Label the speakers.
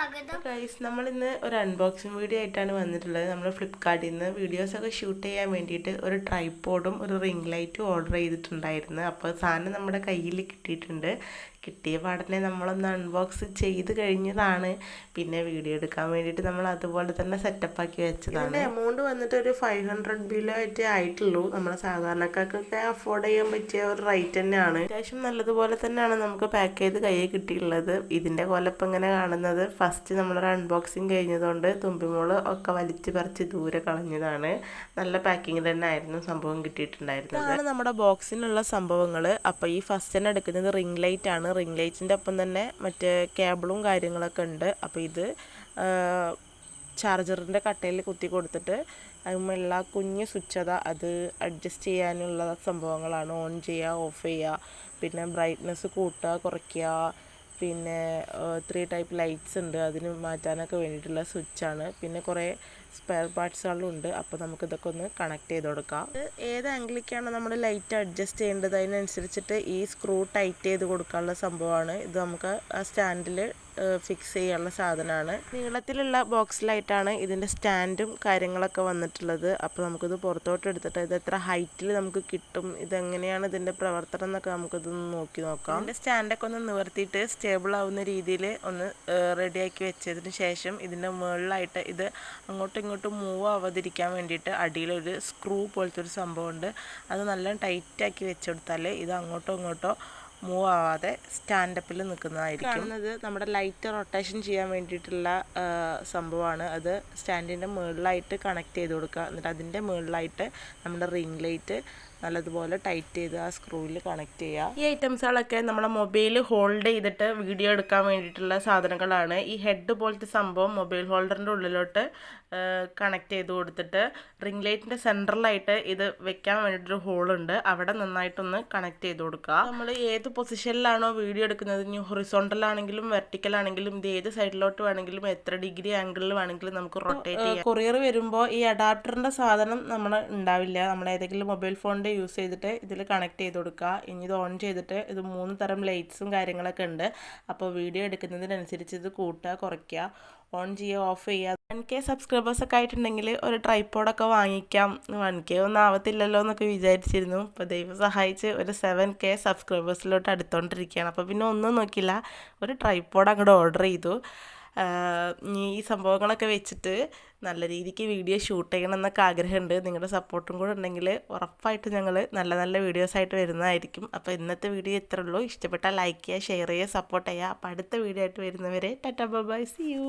Speaker 1: സ്വാഗതം
Speaker 2: ഗൈസ്, നമ്മളിന്ന് ഒരു അൺബോക്സിങ് വീഡിയോ ആയിട്ടാണ് വന്നിട്ടുള്ളത്. നമ്മൾ ഫ്ലിപ്കാർട്ടിൽ നിന്ന് വീഡിയോസൊക്കെ ഷൂട്ട് ചെയ്യാൻ വേണ്ടിയിട്ട് ഒരു ട്രൈപോഡും ഒരു റിംഗ് ലൈറ്റും ഓർഡർ ചെയ്തിട്ടുണ്ടായിരുന്നു. അപ്പോൾ സാധനം നമ്മുടെ കയ്യിൽ കിട്ടിയിട്ടുണ്ട്. കിട്ടിയ പാടനെ നമ്മളൊന്ന് അൺബോക്സ് ചെയ്ത് കഴിഞ്ഞതാണ്. പിന്നെ വീഡിയോ എടുക്കാൻ വേണ്ടിയിട്ട് നമ്മൾ അതുപോലെ തന്നെ സെറ്റപ്പാക്കി വെച്ചതാണ്. എമൗണ്ട് വന്നിട്ട് ഒരു 500 ബിലോ ആയിട്ടേ ആയിട്ടുള്ളൂ. നമ്മൾ സാധാരണക്കാർക്കൊക്കെ അഫോർഡ് ചെയ്യാൻ പറ്റിയ ഒരു റേറ്റ് തന്നെയാണ്. അത്യാവശ്യം നല്ലതുപോലെ തന്നെയാണ് നമുക്ക് പാക്ക് ചെയ്ത് കയ്യിൽ കിട്ടിയിട്ടുള്ളത്. ഇതിൻ്റെ കൊലപ്പം ഇങ്ങനെ കാണുന്നത് ഫസ്റ്റ് നമ്മളൊരു അൺബോക്സിങ് കഴിഞ്ഞതുകൊണ്ട് തുമ്പിമോള് ഒക്കെ വലിച്ചു പറിച്ച് ദൂരെ കളഞ്ഞതാണ്. നല്ല പാക്കിങ് തന്നെ ആയിരുന്നു സംഭവം കിട്ടിയിട്ടുണ്ടായിരുന്നത്. ഇതാണ് നമ്മുടെ ബോക്സിനുള്ള സംഭവങ്ങൾ. അപ്പോൾ ഈ ഫസ്റ്റ് തന്നെ എടുക്കുന്നത് റിംഗ് ലൈറ്റ് ആണ്. റിംഗ് ലൈറ്റിൻ്റെ ഒപ്പം തന്നെ മറ്റേ കേബിളും കാര്യങ്ങളൊക്കെ ഉണ്ട്. അപ്പോൾ ഇത് ചാർജറിൻ്റെ കട്ടയിൽ കുത്തി കൊടുത്തിട്ട് അതിന്മേലുള്ള കുഞ്ഞ് സ്വിച്ച് അത് അഡ്ജസ്റ്റ് ചെയ്യാനുള്ള സംഭവങ്ങളാണ്. ഓൺ ചെയ്യുക, ഓഫ് ചെയ്യുക, പിന്നെ ബ്രൈറ്റ്നസ് കൂട്ടുക, കുറയ്ക്കുക, പിന്നെ 3 ടൈപ്പ് ലൈറ്റ്സ് ഉണ്ട്, അതിന് മാറ്റാനൊക്കെ വേണ്ടിയിട്ടുള്ള സ്വിച്ചാണ്. പിന്നെ കുറേ സ്പെയർ പാർട്സുകളും ഉണ്ട്. അപ്പോൾ നമുക്കിതൊക്കെ ഒന്ന് കണക്ട് ചെയ്ത് കൊടുക്കാം. ഏത് ആംഗിലേക്കാണ് നമ്മൾ ലൈറ്റ് അഡ്ജസ്റ്റ് ചെയ്യേണ്ടത് അതിനനുസരിച്ചിട്ട് ഈ സ്ക്രൂ ടൈറ്റ് ചെയ്ത് കൊടുക്കാനുള്ള സംഭവമാണ്. ഇത് നമുക്ക് ആ സ്റ്റാൻഡിൽ ഫിക്സ് ചെയ്യാനുള്ള സാധനമാണ്. നീളത്തിലുള്ള ബോക്സിലായിട്ടാണ് ഇതിൻ്റെ സ്റ്റാൻഡും കാര്യങ്ങളൊക്കെ വന്നിട്ടുള്ളത്. അപ്പോൾ നമുക്കിത് പുറത്തോട്ട് എടുത്തിട്ട് ഇത് എത്ര ഹൈറ്റിൽ നമുക്ക് കിട്ടും, ഇതെങ്ങനെയാണ് ഇതിൻ്റെ പ്രവർത്തനം എന്നൊക്കെ നമുക്കിതൊന്ന് നോക്കി നോക്കാം. ഇതിൻ്റെ സ്റ്റാൻഡൊക്കെ ഒന്ന് നിവർത്തിയിട്ട് സ്റ്റേബിൾ ആവുന്ന രീതിയിൽ ഒന്ന് റെഡിയാക്കി വെച്ചതിന് ശേഷം ഇതിൻ്റെ മുകളിലായിട്ട് ഇത് അങ്ങോട്ടും ഇങ്ങോട്ടും മൂവ് ആവാതിരിക്കാൻ വേണ്ടിയിട്ട് അടിയിലൊരു സ്ക്രൂ പോലത്തെ ഒരു സംഭവമുണ്ട്. അത് നല്ല ടൈറ്റാക്കി വെച്ചെടുത്താൽ ഇത് അങ്ങോട്ടോ ഇങ്ങോട്ടോ മൂവ് ആവാതെ സ്റ്റാൻഡപ്പിൽ നിൽക്കുന്നതായിരിക്കും. കാണുന്നത് നമ്മുടെ ലൈറ്റ് റൊട്ടേഷൻ ചെയ്യാൻ വേണ്ടിയിട്ടുള്ള സംഭവമാണ്. അത് സ്റ്റാൻഡിൻ്റെ മുകളിലായിട്ട് കണക്ട് ചെയ്ത് കൊടുക്കുക. എന്നിട്ട് അതിൻ്റെ മുകളിലായിട്ട് നമ്മുടെ റിംഗ് ലൈറ്റ് നല്ലതുപോലെ ടൈറ്റ് ചെയ്ത് ആ സ്ക്രൂവിൽ കണക്ട് ചെയ്യുക. ഈ ഐറ്റംസുകളൊക്കെ നമ്മുടെ മൊബൈൽ ഹോൾഡ് ചെയ്തിട്ട് വീഡിയോ എടുക്കാൻ വേണ്ടിയിട്ടുള്ള സാധനങ്ങളാണ്. ഈ ഹെഡ് പോലത്തെ സംഭവം മൊബൈൽ ഹോൾഡറിൻ്റെ ഉള്ളിലോട്ട് കണക്ട് ചെയ്ത് കൊടുത്തിട്ട് റിംഗ് ലൈറ്റിൻ്റെ സെൻറ്ററിലായിട്ട് ഇത് വെക്കാൻ വേണ്ടിയിട്ടൊരു ഹോളുണ്ട്. അവിടെ നന്നായിട്ടൊന്ന് കണക്ട് ചെയ്ത് കൊടുക്കുക. നമ്മൾ ഏത് പൊസിഷനിലാണോ വീഡിയോ എടുക്കുന്നത്, ഇനി ഹൊറിസോണ്ടൽ ആണെങ്കിലും വെർട്ടിക്കൽ ആണെങ്കിലും ഇത് ഏത് സൈഡിലോട്ട് വേണമെങ്കിലും എത്ര ഡിഗ്രി ആംഗിളിൽ വേണമെങ്കിലും നമുക്ക് റൊട്ടേറ്റ് ചെയ്യാം. കൊറിയർ വരുമ്പോൾ ഈ അഡാപ്റ്ററിൻ്റെ സാധനം നമ്മൾ ഉണ്ടാവില്ല. നമ്മൾ ഏതെങ്കിലും മൊബൈൽ ഫോണിൻ്റെ യൂസ് ചെയ്തിട്ട് ഇതിൽ കണക്ട് ചെയ്ത് കൊടുക്കുക. ഇനി ഇത് ഓൺ ചെയ്തിട്ട് ഇത് 3 തരം ലൈറ്റ്സും കാര്യങ്ങളൊക്കെ ഉണ്ട്. അപ്പോൾ വീഡിയോ എടുക്കുന്നതിനനുസരിച്ച് ഇത് കൂട്ടുക, കുറയ്ക്കുക, ഓൺ ചെയ്യുക, ഓഫ് ചെയ്യുക. 1K സബ്സ്ക്രൈബേഴ്സൊക്കെ ആയിട്ടുണ്ടെങ്കിൽ ഒരു ട്രൈപോഡൊക്കെ വാങ്ങിക്കാം. 1K ഒന്നും ആവത്തില്ലല്ലോ എന്നൊക്കെ വിചാരിച്ചിരുന്നു. ഇപ്പോൾ ദൈവം സഹായിച്ച് ഒരു 7K സബ്സ്ക്രൈബേഴ്സിലോട്ട് അടുത്തോണ്ടിരിക്കുകയാണ്. അപ്പോൾ പിന്നെ ഒന്നും നോക്കില്ല, ഒരു ട്രൈപോഡ് അങ്ങോട്ട് ഓർഡർ ചെയ്തു. ഈ സംഭവങ്ങളൊക്കെ വെച്ചിട്ട് നല്ല രീതിക്ക് വീഡിയോ ഷൂട്ട് ചെയ്യണം എന്നൊക്കെ ആഗ്രഹമുണ്ട്. നിങ്ങളുടെ സപ്പോർട്ടും കൂടെ ഉണ്ടെങ്കിൽ ഉറപ്പായിട്ടും ഞങ്ങൾ നല്ല നല്ല വീഡിയോസായിട്ട് വരുന്നതായിരിക്കും. അപ്പോൾ ഇന്നത്തെ വീഡിയോ ഇത്രേ ഉള്ളൂ. ഇഷ്ടപ്പെട്ടാൽ ലൈക്ക് ചെയ്യുക, ഷെയർ ചെയ്യുക, സപ്പോർട്ട് ചെയ്യുക. അപ്പോൾ അടുത്ത വീഡിയോ ആയിട്ട് വരുന്നവരെ tata bye bye, see U.